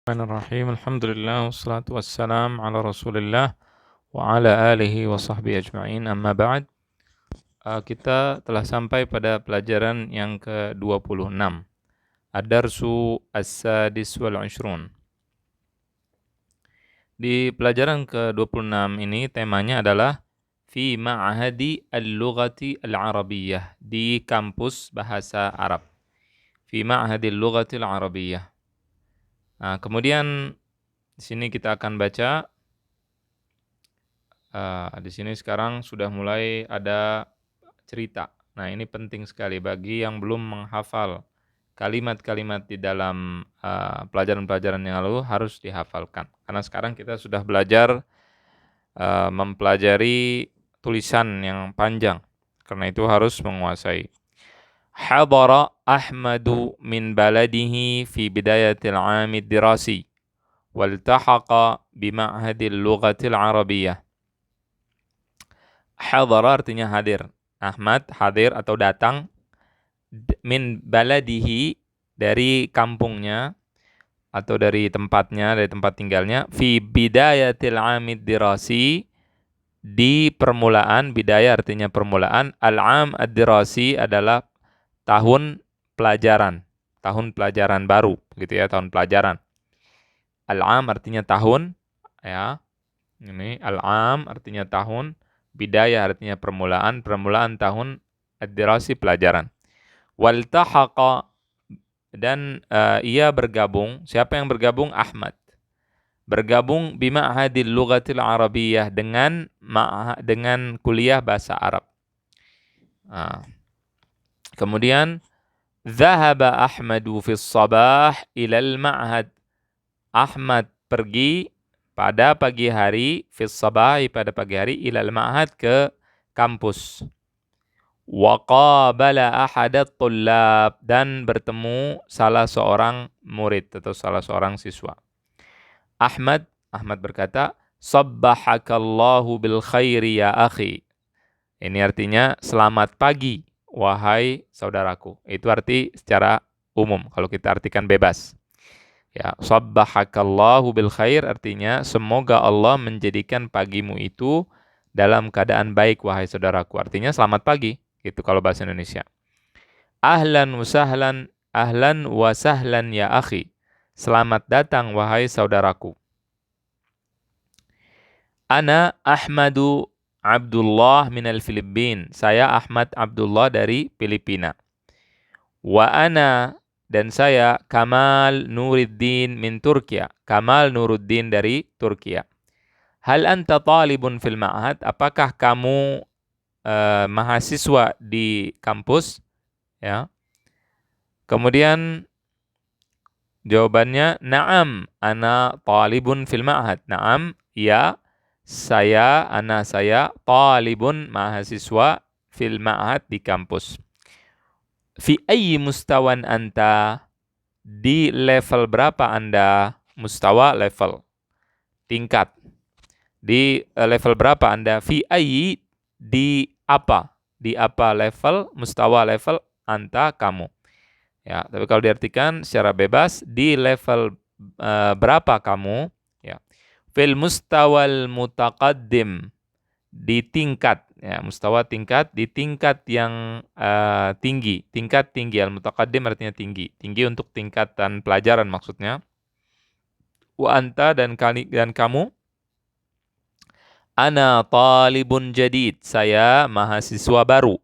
Bismillahirrahmanirrahim. Alhamdulillah wassalatu wassalam ala Rasulillah wa ala alihi wa sahbihi ajma'in. Amma ba'd. Kita telah sampai pada pelajaran yang ke-26. Ad-darsu as-sadis wal 'ishrun. Di pelajaran ke-26 ini temanya adalah fi ma'hadi al-lughati al-arabiyyah, di kampus bahasa Arab. Fi ma'hadi al-lughati al-arabiyyah. Nah, kemudian di sini kita akan baca. Di sini sekarang sudah mulai ada cerita. Nah, ini penting sekali bagi yang belum menghafal kalimat-kalimat di dalam pelajaran-pelajaran yang lalu harus dihafalkan. Karena sekarang kita sudah belajar mempelajari tulisan yang panjang. Karena itu harus menguasai. Hadara Ahmadu min baladihi fi bidayatil 'amid dirasi waltahaqa bima'hadil lughatil arabiyyah. Hadara artinya hadir. Ahmad hadir atau datang min baladihi dari kampungnya atau dari tempatnya, dari tempat tinggalnya, fi bidayatil 'amid dirasi, di permulaan. Bidayah artinya permulaan, al-'am ad-dirasi adalah tahun pelajaran baru gitu ya, tahun pelajaran. Al-'am artinya tahun ya. Ini al-'am artinya tahun, bidayah artinya permulaan tahun, ad-dirasi pelajaran. Waltahaqa, dan ia bergabung. Siapa yang bergabung? Ahmad. Bergabung bima'hadil lughatil arabiyyah, dengan kuliah bahasa Arab. Kemudian dhahaba Ahmadu fis sabah ilal ma'had. Ahmad pergi pada pagi hari, fis sabah pada pagi hari, ilal ma'had ke kampus. Wa qabala ahadat tullab, dan bertemu salah seorang murid atau salah seorang siswa. Ahmad berkata, sabbahakallahu bil khairi ya akhi. Ini artinya selamat pagi wahai saudaraku. Itu arti secara umum kalau kita artikan bebas. Ya, sabbahakallahu bil khair artinya semoga Allah menjadikan pagimu itu dalam keadaan baik wahai saudaraku. Artinya selamat pagi, gitu kalau bahasa Indonesia. Ahlan wa sahlan ya akhi. Selamat datang wahai saudaraku. Ana Ahmadu Abdullah minal Filipin. Saya Ahmad Abdullah dari Filipina. Wa ana, dan saya Kamal Nuruddin min Turkiya. Kamal Nuruddin dari Turkiya. Hal anta talibun fil ma'had? Apakah kamu mahasiswa di kampus? Ya. Kemudian jawabannya, na'am, ana talibun fil ma'had. Na'am, ya, saya talibun, mahasiswa, fil ma'had, di kampus. Fi ayyi mustawan anta? Di level berapa Anda? Mustawa, level, tingkat. Di level berapa Anda? Fi ayyi, di apa? Di apa level? Mustawa, level, anta, kamu. Ya, tapi kalau diartikan secara bebas, di level berapa kamu? Ya. Fil mustawal mutaqaddim, di tingkat, ya, mustawa tingkat, di tingkat yang tinggi, tingkat tinggi. Al-mutaqaddim artinya tinggi, tinggi untuk tingkatan pelajaran maksudnya. Wa anta, dan kamu? Ana talibun jadid, saya mahasiswa baru.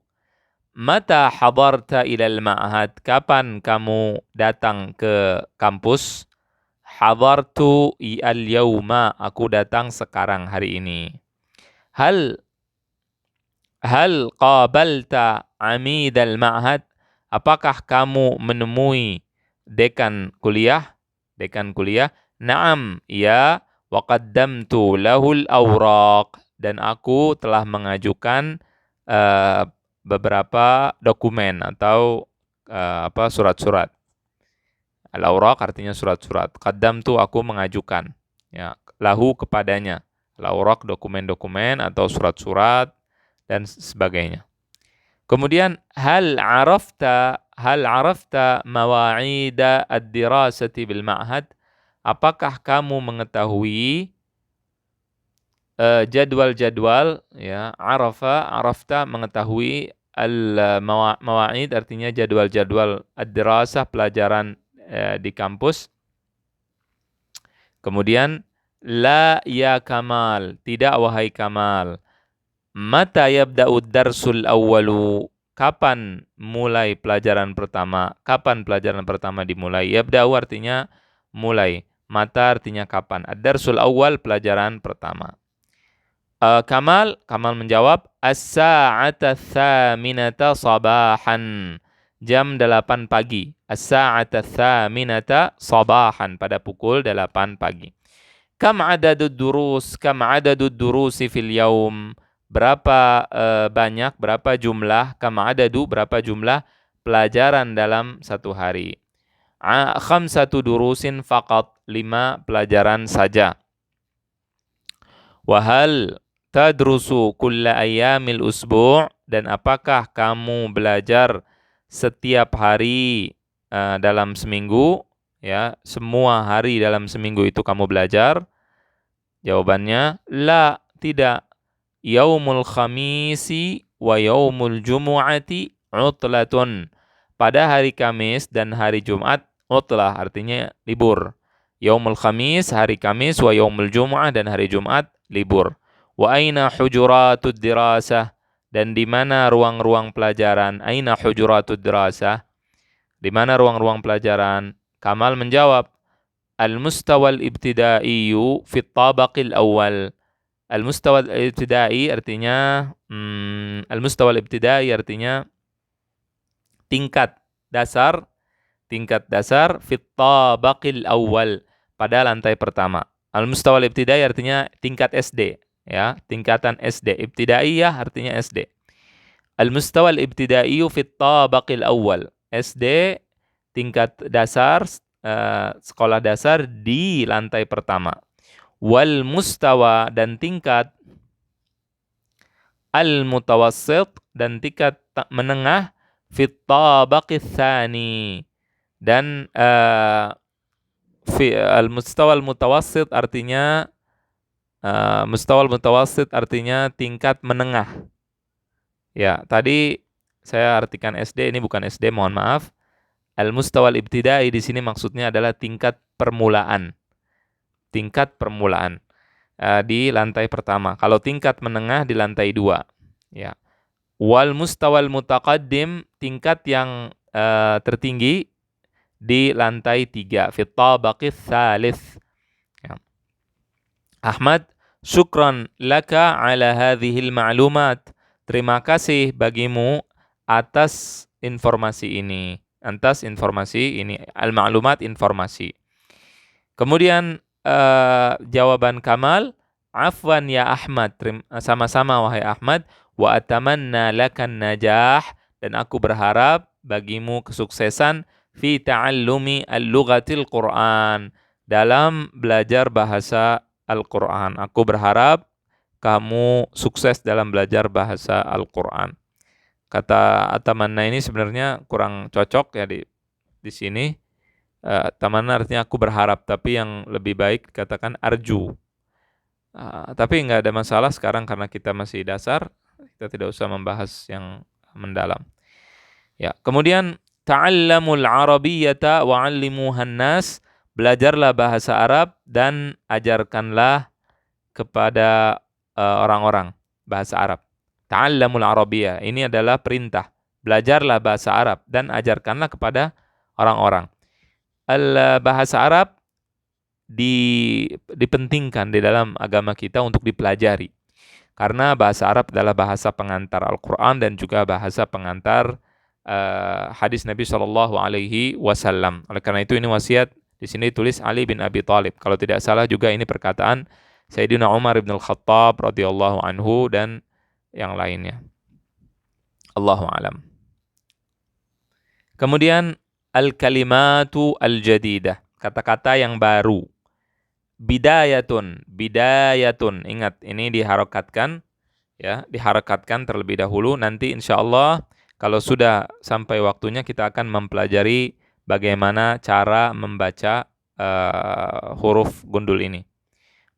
Mata hadarta ilal ma'had? Kapan kamu datang ke kampus? Hadartu al-yawma, aku datang sekarang, hari ini. Hal qabalta amidal ma'had? Apakah kamu menemui dekan kuliah? Na'am, ya, wa qaddamtu lahul awraq, dan aku telah mengajukan beberapa dokumen atau surat-surat. Al-awraq artinya surat-surat. Qaddamtu, aku mengajukan. Ya, lahu, kepadanya. Al-awraq, dokumen-dokumen atau surat-surat dan sebagainya. Kemudian hal arafta mawa'ida ad-dirasati bil ma'had? apakah kamu mengetahui jadwal-jadwal, ya, arafta mengetahui al-mawa'id artinya jadwal-jadwal ad-dirasah pelajaran di kampus. Kemudian la ya Kamal, tidak wahai Kamal. Mata yabda'ud darsul awwalu, kapan mulai pelajaran pertama? Kapan pelajaran pertama dimulai? Yabda'u artinya mulai, mata artinya kapan. Ad-darsul awwal, pelajaran pertama. Kamal menjawab, as-sa'ata tsaminata sabahan, jam 8 pagi. As-sa'ata tsaminata sabahan, pada pukul 8 pagi. Kam adadud durusi fil yaum, berapa banyak, berapa jumlah, kam adadu, berapa jumlah pelajaran dalam satu hari. Khamsatu durusin faqat, 5 pelajaran saja. Wahal tadrusu kulla ayyamil usbu', dan apakah kamu belajar setiap hari dalam seminggu, ya, semua hari dalam seminggu itu kamu belajar? Jawabannya, la, tidak. Yaumul khamisi wa yaumul jumu'ati utlatun, pada hari Kamis dan hari Jumat, utlah artinya libur. Yaumul khamis, hari Kamis, wa yaumul jumu'ah, dan hari Jumat libur. Wa aina hujuratud dirasah, dan di mana ruang-ruang pelajaran? Aina hujuratud dirasah, di mana ruang-ruang pelajaran? Kamal menjawab, al-mustawal ibtidaiyu fit tabaqil awal. Al-mustawal ibtidai artinya al-mustawal ibtidai artinya tingkat dasar fit tabaqil awal, pada lantai pertama. Al-mustawal ibtidai artinya tingkat SD, ya, tingkatan SD. Ibtidaiyah artinya SD. Al-mustawal ibtidaiyu fit tabaqil awal, SD tingkat dasar, sekolah dasar di lantai pertama. Wal mustawa, dan tingkat al mutawassit, dan tingkat menengah, fit tabaqis tsani, dan al mustawa al mutawassit artinya tingkat menengah. Ya, tadi saya artikan SD, ini bukan SD, mohon maaf. Al mustawal ibtidai di sini maksudnya adalah tingkat permulaan. Tingkat permulaan di lantai pertama. Kalau tingkat menengah di lantai 2. Ya. Wal mustawal mutaqaddim, tingkat yang tertinggi di lantai 3. Fit tabaqis tsalits. Ya. Ahmad, syukran laka ala hadhil ma'lumat. Terima kasih bagimu atas informasi ini. Al-ma'lumat, informasi. Kemudian jawaban Kamal, afwan ya Ahmad, sama-sama wahai Ahmad, wa atamanna lakan najah, dan aku berharap bagimu kesuksesan fi ta'allumi al-lughatil Qur'an, dalam belajar bahasa Al-Qur'an. Aku berharap kamu sukses dalam belajar bahasa Al-Qur'an. Kata atamanna ini sebenarnya kurang cocok ya di sini. Tamanna artinya aku berharap, tapi yang lebih baik katakan arju. Tapi nggak ada masalah sekarang karena kita masih dasar, kita tidak usah membahas yang mendalam. Ya, kemudian ta'allamul arabiyyata wa 'allimuhan nas, belajarlah bahasa Arab dan ajarkanlah kepada orang-orang bahasa Arab. Ta'allamul arabiyyah, ini adalah perintah. Belajarlah bahasa Arab dan ajarkanlah kepada orang-orang. Bahasa Arab dipentingkan di dalam agama kita untuk dipelajari. Karena bahasa Arab adalah bahasa pengantar Al-Quran dan juga bahasa pengantar hadis Nabi SAW. Oleh karena itu ini wasiat, di sini ditulis Ali bin Abi Thalib. Kalau tidak salah juga ini perkataan Sayyidina Umar bin Al-Khattab radhiyallahu anhu dan yang lainnya. Allahu a'lam. Kemudian al-kalimatu al-jadidah, kata-kata yang baru. Bidayatun, ingat ini diharakatkan, ya, diharakatkan terlebih dahulu. Nanti insyaallah kalau sudah sampai waktunya kita akan mempelajari bagaimana cara membaca huruf gundul ini.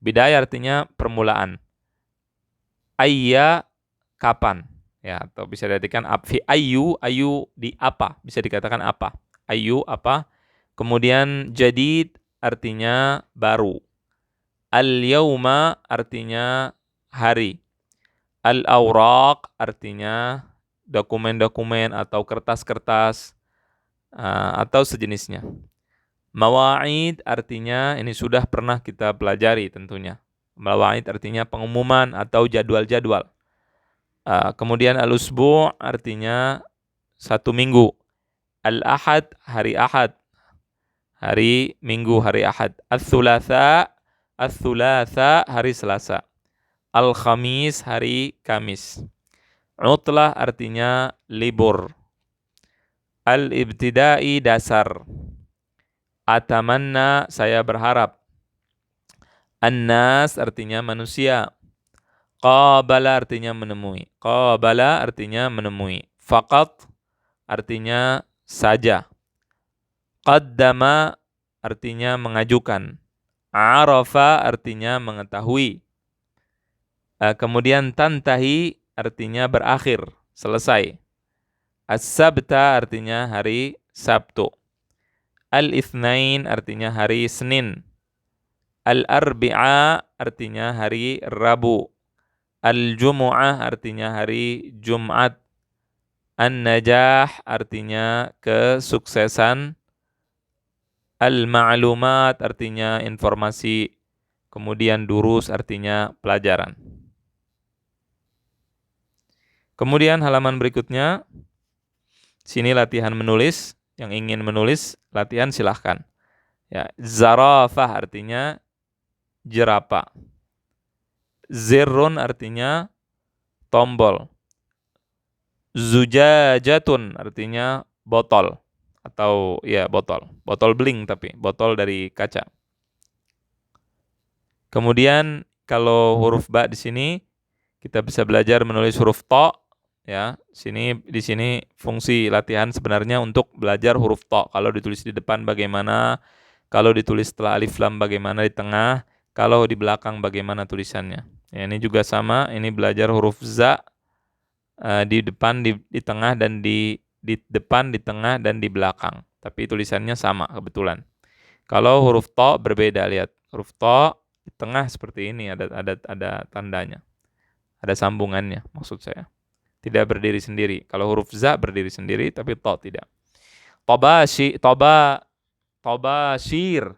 Bidayah artinya permulaan. Ayya kapan, ya, atau bisa diartikan fi ayu di apa, bisa dikatakan apa. Ayu apa. Kemudian jadid artinya baru. Al-yauma artinya hari. Al-awraq artinya dokumen-dokumen atau kertas-kertas atau sejenisnya. Mawa'id artinya ini sudah pernah kita pelajari tentunya. Mawa'id artinya pengumuman atau jadwal-jadwal. Kemudian al-usbu' artinya 1 minggu. Al-ahad hari Ahad. Hari Minggu, hari Ahad. Al-thulatha hari Selasa. Al-khamis hari Kamis. Utlah artinya libur. Al-ibtidai dasar. Atamanna saya berharap. An-nas artinya manusia. Qabala artinya menemui. Qabala artinya menemui. Faqat artinya saja. Qaddama artinya mengajukan. Arafa artinya mengetahui. Kemudian tantahi artinya berakhir, selesai. As-sabta artinya hari Sabtu. Al-ithnain artinya hari Senin. Al-arbi'a artinya hari Rabu. Al-jumu'ah artinya hari Jumat. An-najah artinya kesuksesan. Al-ma'lumat artinya informasi. Kemudian durus artinya pelajaran. Kemudian halaman berikutnya, sini latihan menulis. Yang ingin menulis, latihan silahkan. Ya, zarafah artinya jerapah. Zirrun artinya tombol. Zujajatun artinya botol. Atau ya botol. Botol beling tapi, botol dari kaca. Kemudian kalau huruf ba di sini, kita bisa belajar menulis huruf to. Ya, di sini fungsi latihan sebenarnya untuk belajar huruf to. Kalau ditulis di depan bagaimana, kalau ditulis setelah alif lam bagaimana di tengah, kalau di belakang bagaimana tulisannya. Ya, ini juga sama, ini belajar huruf za di depan, di tengah dan di depan, di tengah dan di belakang. Tapi tulisannya sama kebetulan. Kalau huruf to berbeda, lihat. Huruf to di tengah seperti ini, ada tandanya. Ada sambungannya maksud saya. Tidak berdiri sendiri. Kalau huruf za berdiri sendiri, tapi to tidak. Tobashir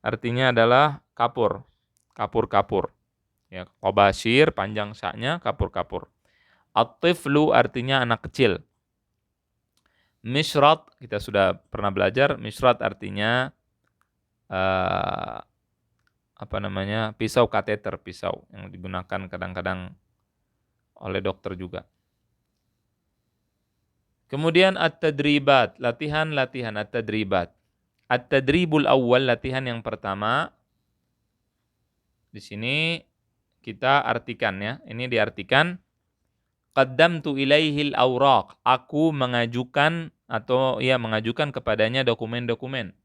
artinya adalah kapur. Kapur-kapur. Ya, tobashir panjang sa-nya, kapur-kapur. At-tiflu artinya anak kecil. Mishrat kita sudah pernah belajar. Mishrat artinya pisau kateter, pisau yang digunakan kadang-kadang oleh dokter juga. Kemudian at-tadribat, latihan-latihan at-tadribat. At-tadribul awal, latihan yang pertama. Di sini kita artikan ya. Ini diartikan. Qaddamtu ilaihil awraq. Aku mengajukan kepadanya dokumen-dokumen.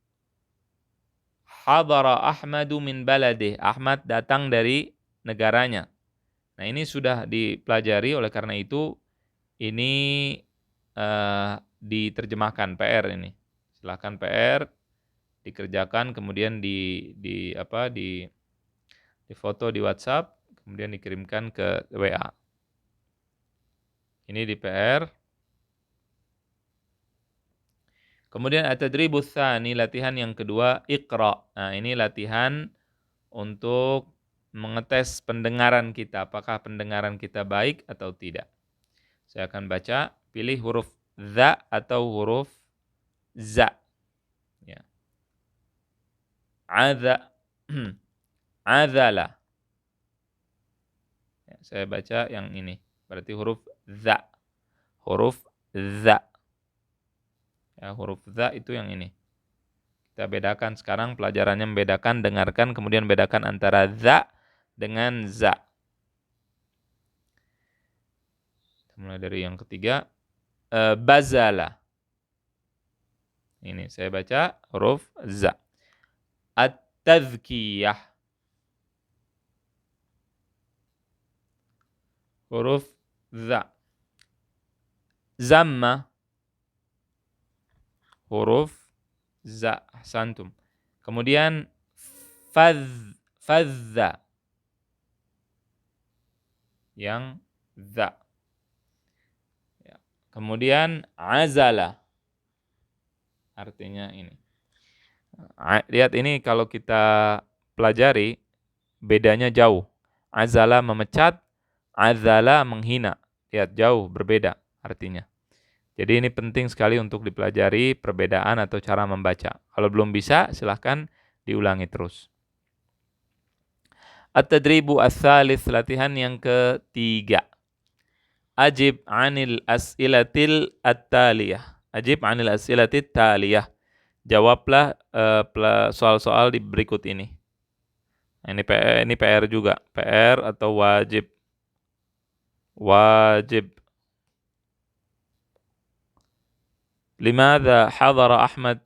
Hadara Ahmadu min baladih. Ahmad datang dari negaranya. Nah, ini sudah dipelajari, oleh karena itu ini diterjemahkan PR ini. Silakan PR dikerjakan, kemudian di foto di WhatsApp, kemudian dikirimkan ke WA. Ini di PR. Kemudian at-tadribus tsani, latihan yang kedua, iqra. Nah, ini latihan untuk mengetes pendengaran kita, apakah pendengaran kita baik atau tidak. Saya akan baca, pilih huruf za atau huruf za. Ya. Azala. Ya, saya baca yang ini. Berarti huruf za. Huruf za. Ya, huruf za itu yang ini. Kita bedakan sekarang, pelajarannya membedakan, dengarkan, kemudian bedakan antara za dengan za. Kita mulai dari yang ketiga. Bazala. Ini saya baca huruf za. tazkiyah. Huruf za. Zamma. Huruf za. Ahsantum. Kemudian fazza. Yang za. Ya. Kemudian azala. Artinya ini. Lihat ini kalau kita pelajari, bedanya jauh. Azala memecat, azala menghina. Lihat jauh, berbeda artinya. Jadi ini penting sekali untuk dipelajari perbedaan atau cara membaca. Kalau belum bisa, silahkan diulangi terus. At-tadribu ats-tsalits, latihan yang ketiga. Ajib 'anil as'ilatil at-taliyah. Ajib 'anil as'ilatit taliyah. Jawablah soal-soal di berikut ini. Ini PR juga. PR atau wajib. Wajib. Limadza hadara Ahmad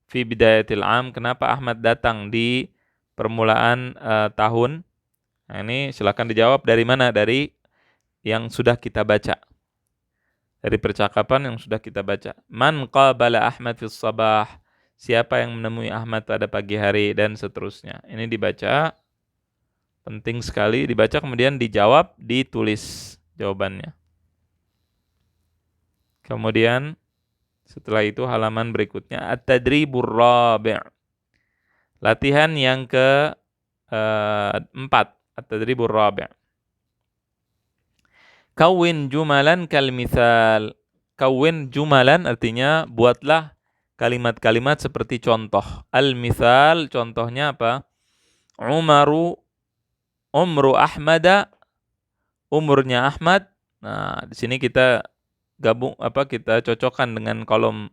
fi bidayatil 'am? Kenapa Ahmad datang di permulaan tahun? Nah, ini silakan dijawab dari mana? Dari yang sudah kita baca. Dari percakapan yang sudah kita baca. Man qabala Ahmad fis sabah? Siapa yang menemui Ahmad pada pagi hari, dan seterusnya. Ini dibaca, penting sekali dibaca, kemudian dijawab, ditulis jawabannya. Kemudian setelah itu halaman berikutnya at-tadribur rabi'. Latihan yang ke-4, at-tadribur rabi'. Kawin jumalan kal mithal. Kawin jumalan artinya buatlah kalimat-kalimat seperti contoh. Al-mithal, contohnya apa? Umru Ahmada, umurnya Ahmad. Nah, di sini kita kita cocokkan dengan kolom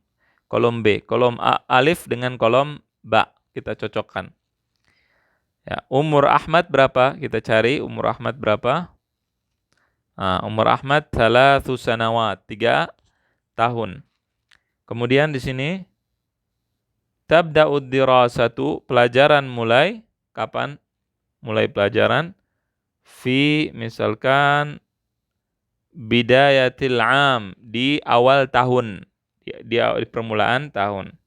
B, kolom alif dengan kolom ba, kita cocokkan. Ya, umur Ahmad berapa? Kita cari umur Ahmad berapa? Nah, umur Ahmad 3 sanawat, 3 tahun. Kemudian di sini tabda'ud dirasatu, pelajaran mulai kapan? Mulai pelajaran misalkan bidayatil 'am, di awal tahun, di permulaan tahun.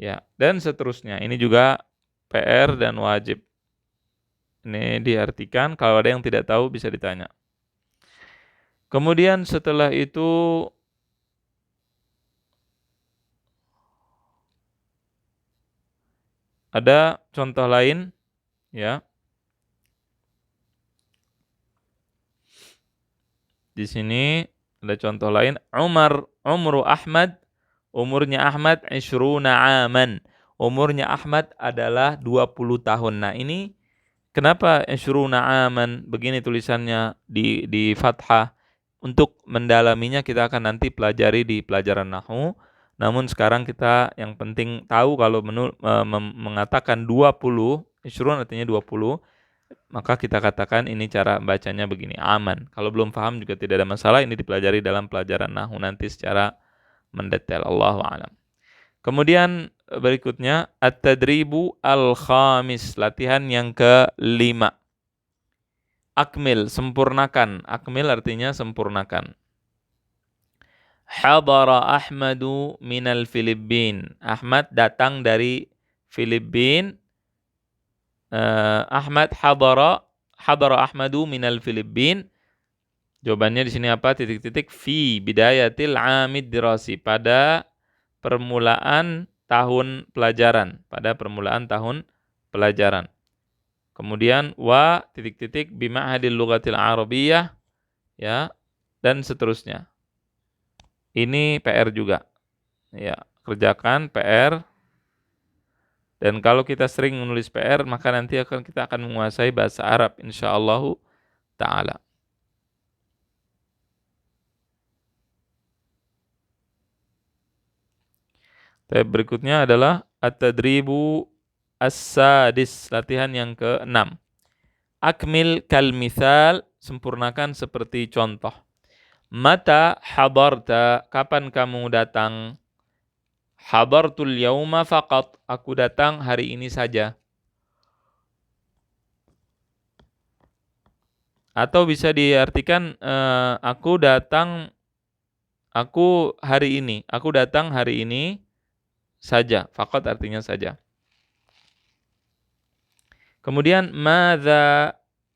Ya, dan seterusnya. Ini juga PR dan wajib. Ini diartikan, kalau ada yang tidak tahu bisa ditanya. Kemudian setelah itu ada contoh lain, ya. Di sini ada contoh lain. Umru Ahmad, umurnya Ahmad 20 aman. Umurnya Ahmad adalah 20 tahun. Nah, ini kenapa 20 aman? Begini tulisannya di fathah. Untuk mendalaminya kita akan nanti pelajari di pelajaran nahwu. Namun sekarang kita yang penting tahu kalau mengatakan 20, 20 artinya 20, maka kita katakan ini cara bacanya begini, aman. Kalau belum paham juga tidak ada masalah, ini dipelajari dalam pelajaran nahwu nanti secara mendetail. Allahu a'lam. Kemudian berikutnya at-tadribu al-khamis, latihan yang ke-5. Akmil, sempurnakan. Akmil artinya sempurnakan. Hadara Ahmadu minal Filipin. Ahmad datang dari Filipin. Ahmad hadara Ahmadu minal Filipin. Jawabannya di sini apa? Titik-titik fi bidayatil 'amid dirasi, pada permulaan tahun pelajaran, Kemudian titik-titik bima'hadil lughatil arabiyyah, ya, dan seterusnya. Ini PR juga. Ya, kerjakan PR. Dan kalau kita sering menulis PR, maka nanti kita akan menguasai bahasa Arab insyaallah taala. Berikutnya adalah at-tadribu as-sadis, latihan yang ke-6. Akmil kal mithal, sempurnakan seperti contoh. Mata hadarta, kapan kamu datang? Hadartul yauma faqat, aku datang hari ini saja. Atau bisa diartikan aku datang hari ini saja. Faqat artinya saja. Kemudian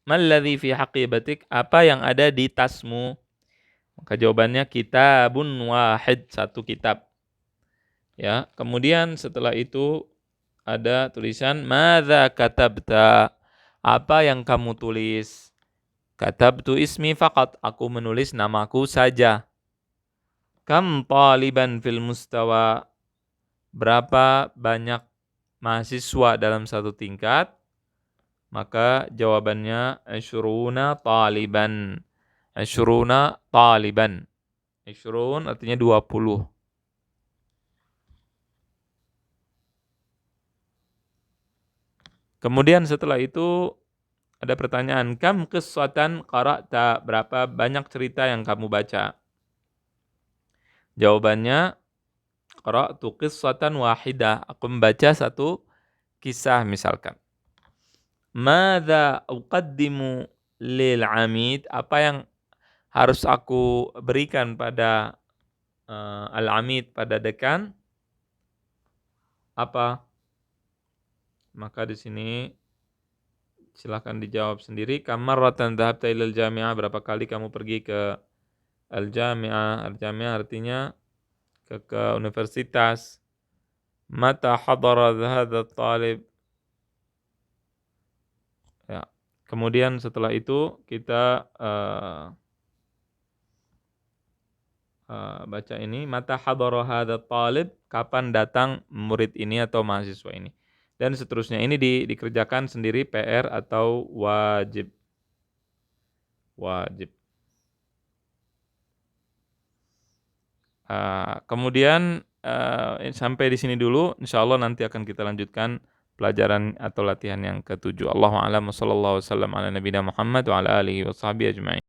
malladzi fi haqibatik, apa yang ada di tasmu? Maka jawabannya kitabun wahid, satu kitab. Ya, kemudian setelah itu ada tulisan madza katabta, apa yang kamu tulis? Katabtu ismi faqat, aku menulis namaku saja. Kam taliban fil mustawa, berapa banyak mahasiswa dalam satu tingkat? Maka jawabannya asyruna taliban. Asyruna taliban. Asyrun artinya 20. Kemudian setelah itu ada pertanyaan, kam qissatan qara'ta, berapa banyak cerita yang kamu baca? Jawabannya qara'tu qissatan wahidah, aku membaca satu kisah misalkan. Madza uqaddimu lil amid, apa yang harus aku berikan pada al-amid, pada dekan? Apa? Maka di sini silakan dijawab sendiri. Kam marratan dhahabta ilal jami'ah, berapa kali kamu pergi ke al-jami'ah? Al-jami'ah artinya ke universitas. Mata hadara hadha talib. Ya. Kemudian setelah itu kita baca ini, mata hadara hadha talib, kapan datang murid ini atau mahasiswa ini. Dan seterusnya, ini dikerjakan sendiri PR atau wajib. Wajib. Kemudian sampai di sini dulu. Insyaallah nanti akan kita lanjutkan pelajaran atau latihan yang ke-7. Allahu a'lam, sallallahu wasallam ala nabiyina Muhammad wa ala alihi washabihi ajma'in.